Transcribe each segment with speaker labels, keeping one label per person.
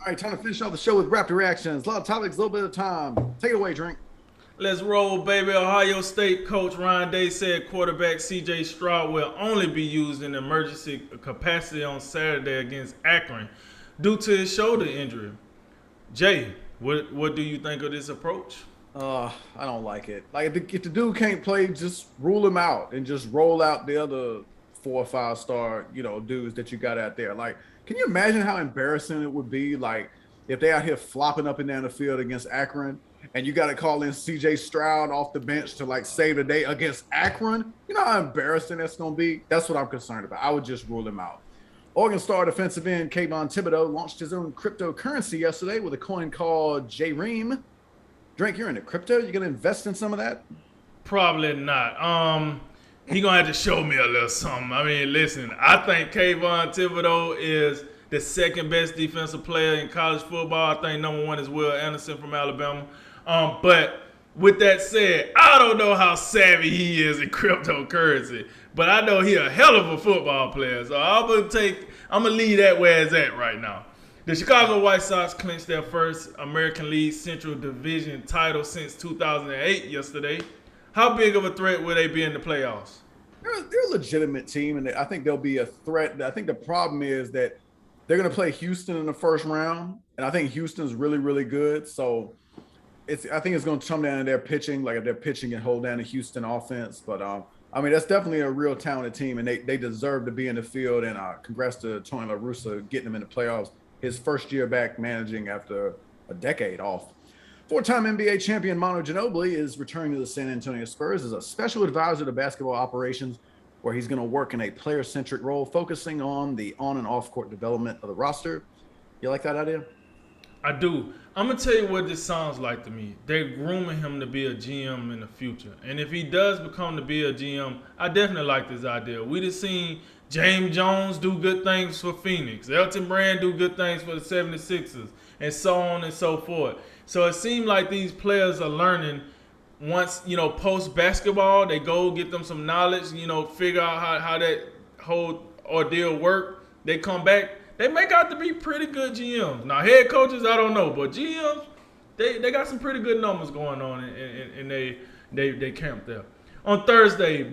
Speaker 1: All right, time to finish off the show with rapid reactions. A lot of topics, a little bit of time. Take it away, Drink.
Speaker 2: Let's roll, baby. Ohio State coach Ryan Day said quarterback C.J. Stroud will only be used in emergency capacity on Saturday against Akron due to his shoulder injury. Jay, what do you think of this approach?
Speaker 1: I don't like it. Like if the dude can't play, just rule him out and just roll out the other 4 or 5 star, dudes that you got out there. Like, can you imagine how embarrassing it would be? Like if they out here flopping up and down the field against Akron, and you got to call in C.J. Stroud off the bench to like save the day against Akron. You know how embarrassing that's gonna be. That's what I'm concerned about. I would just rule him out. Oregon star defensive end Kayvon Thibodeau launched his own cryptocurrency yesterday with a coin called J-Ream. Drake, you're into crypto. You gonna invest in some of that?
Speaker 2: Probably not. He gonna have to show me a little something. I mean, listen, I think Kayvon Thibodeau is the second best defensive player in college football. I think number one is Will Anderson from Alabama. But with that said, I don't know how savvy he is in cryptocurrency, but I know he a hell of a football player. So I'm gonna leave that where it's at right now. The Chicago White Sox clinched their first American League Central Division title since 2008 yesterday. How big of a threat will they be in the playoffs?
Speaker 1: They're a legitimate team, and I think they'll be a threat. I think the problem is that they're going to play Houston in the first round, and I think Houston's really, really good. So I think it's going to come down to their pitching, like if their pitching can hold down the Houston offense. But I mean, that's definitely a real talented team, and they deserve to be in the field. And congrats to Tony La Russa getting them in the playoffs. His first year back managing after a decade off. Four-time NBA champion Manu Ginobili is returning to the San Antonio Spurs as a special advisor to basketball operations, where he's going to work in a player-centric role, focusing on the on- and off-court development of the roster. You like that idea?
Speaker 2: I do. I'm gonna tell you what this sounds like to me. They're grooming him to be a GM in the future, and if he does become to be a GM, I definitely like this idea. We just seen James Jones do good things for Phoenix, Elton Brand do good things for the 76ers, and so on and so forth. So it seems like these players are learning. Once post basketball, they go get them some knowledge. Figure out how that whole ordeal work. They come back. They make out to be pretty good GMs. Now, head coaches, I don't know, but GMs, they got some pretty good numbers going on in they camp there. On Thursday,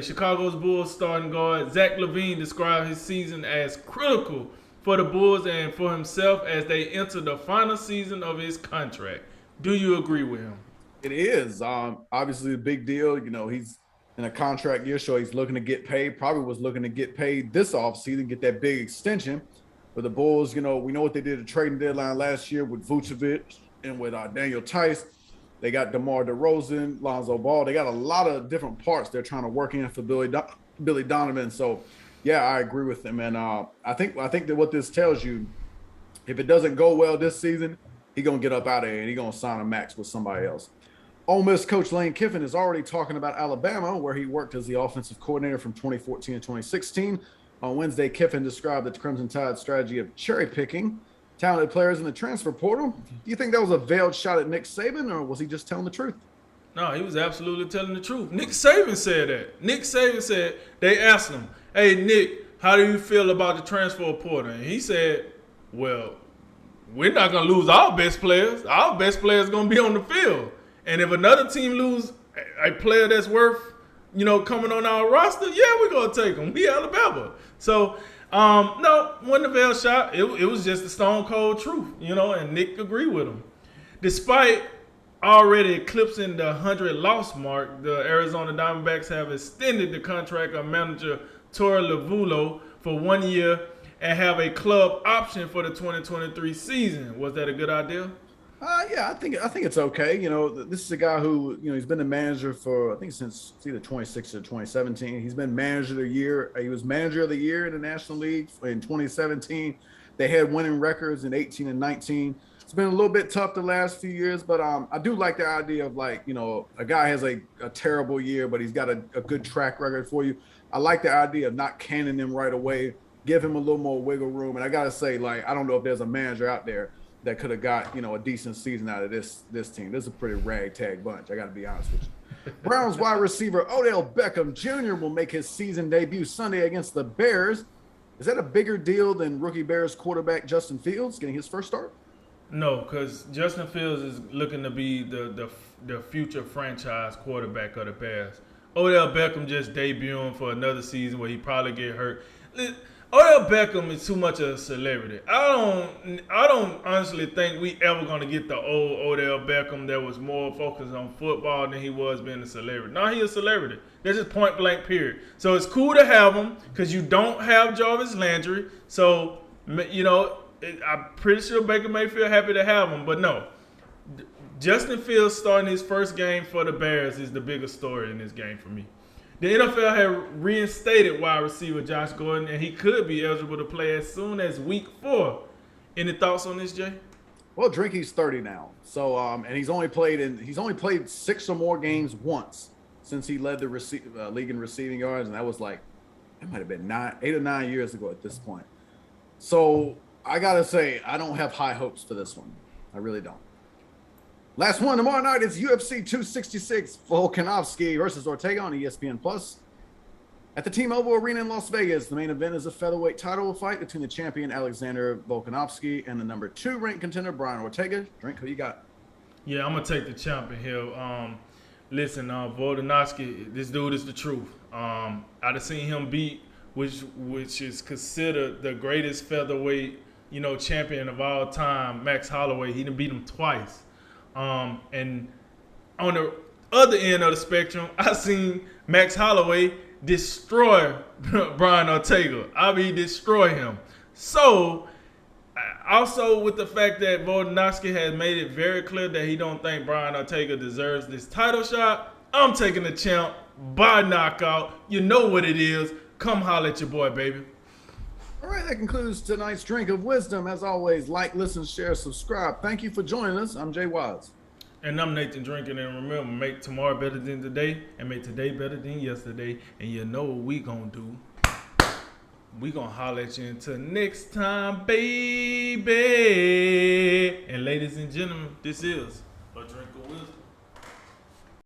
Speaker 2: Chicago's Bulls starting guard Zach LaVine described his season as critical for the Bulls and for himself as they enter the final season of his contract. Do you agree with him?
Speaker 1: It is. Obviously a big deal. He's in a contract year, so he's looking to get paid. Probably was looking to get paid this offseason, get that big extension. But the Bulls, we know what they did at the trading deadline last year with Vucevic and with Daniel Tice. They got DeMar DeRozan, Lonzo Ball. They got a lot of different parts they're trying to work in for Billy Donovan. So, yeah, I agree with him. And I think that what this tells you, if it doesn't go well this season, he's going to get up out of here and he's going to sign a max with somebody else. Ole Miss coach Lane Kiffin is already talking about Alabama, where he worked as the offensive coordinator from 2014 to 2016. On Wednesday, Kiffin described the Crimson Tide's strategy of cherry picking talented players in the transfer portal. Do you think that was a veiled shot at Nick Saban, or was he just telling the truth?
Speaker 2: No, he was absolutely telling the truth. Nick Saban said that. Nick Saban said, they asked him, hey, Nick, how do you feel about the transfer portal? And he said, well, we're not going to lose our best players. Our best players going to be on the field. And if another team lose a player that's worth, coming on our roster, yeah, we're going to take him. We Alabama. So, no, wasn't a veiled shot. It was just the stone cold truth, and Nick agreed with him. Despite already eclipsing the 100 loss mark, the Arizona Diamondbacks have extended the contract of manager Torey Lovullo for 1 year and have a club option for the 2023 season. Was that a good idea?
Speaker 1: Yeah, I think it's okay. This is a guy who, he's been the manager for, I think, since either 2016 or 2017. He's been manager of the year. He was manager of the year in the National League in 2017. They had winning records in 18 and 19. It's been a little bit tough the last few years, but I do like the idea of a guy has a terrible year, but he's got a good track record for you. I like the idea of not canning him right away, give him a little more wiggle room. And I got to say, I don't know if there's a manager out there that could have got, a decent season out of this team. This is a pretty ragtag bunch, I got to be honest with you. Browns wide receiver Odell Beckham Jr. will make his season debut Sunday against the Bears. Is that a bigger deal than rookie Bears quarterback Justin Fields getting his first start?
Speaker 2: No, because Justin Fields is looking to be the future franchise quarterback of the Bears. Odell Beckham just debuting for another season where he probably get hurt. Odell Beckham is too much of a celebrity. I don't honestly think we ever gonna get the old Odell Beckham that was more focused on football than he was being a celebrity. Now he a celebrity. That's just point blank period. So it's cool to have him because you don't have Jarvis Landry. So I'm pretty sure Baker Mayfield happy to have him, but no. Justin Fields starting his first game for the Bears is the biggest story in this game for me. The NFL had reinstated wide receiver Josh Gordon, and he could be eligible to play as soon as week 4. Any thoughts on this, Jay?
Speaker 1: Well, Drinky's 30 now, so and he's only played 6 or more games once since he led the league in receiving yards, and that was like it might have been 8 or 9 years ago at this point. So I gotta say, I don't have high hopes for this one. I really don't. Last one tomorrow night is UFC 266, Volkanovski versus Ortega on ESPN Plus. At the T-Mobile Arena in Las Vegas, the main event is a featherweight title fight between the champion Alexander Volkanovski and the number 2 ranked contender Brian Ortega. Drink, who you got?
Speaker 2: Yeah, I'm gonna take the champion here. Listen, Volkanovski, this dude is the truth. I'd have seen him beat, which is considered the greatest featherweight, champion of all time, Max Holloway. He done beat him twice. And on the other end of the spectrum, I seen Max Holloway destroy Brian Ortega. Destroy him. So, also with the fact that Volkanovski has made it very clear that he don't think Brian Ortega deserves this title shot, I'm taking the champ by knockout. You know what it is. Come holler at your boy, baby.
Speaker 1: All right, that concludes tonight's Drink of Wisdom. As always, like, listen, share, subscribe. Thank you for joining us. I'm Jay Wise.
Speaker 2: And I'm Nathan Drinking. And remember, make tomorrow better than today and make today better than yesterday. And you know what we gonna do. We gonna holler at you until next time, baby. And ladies and gentlemen, this is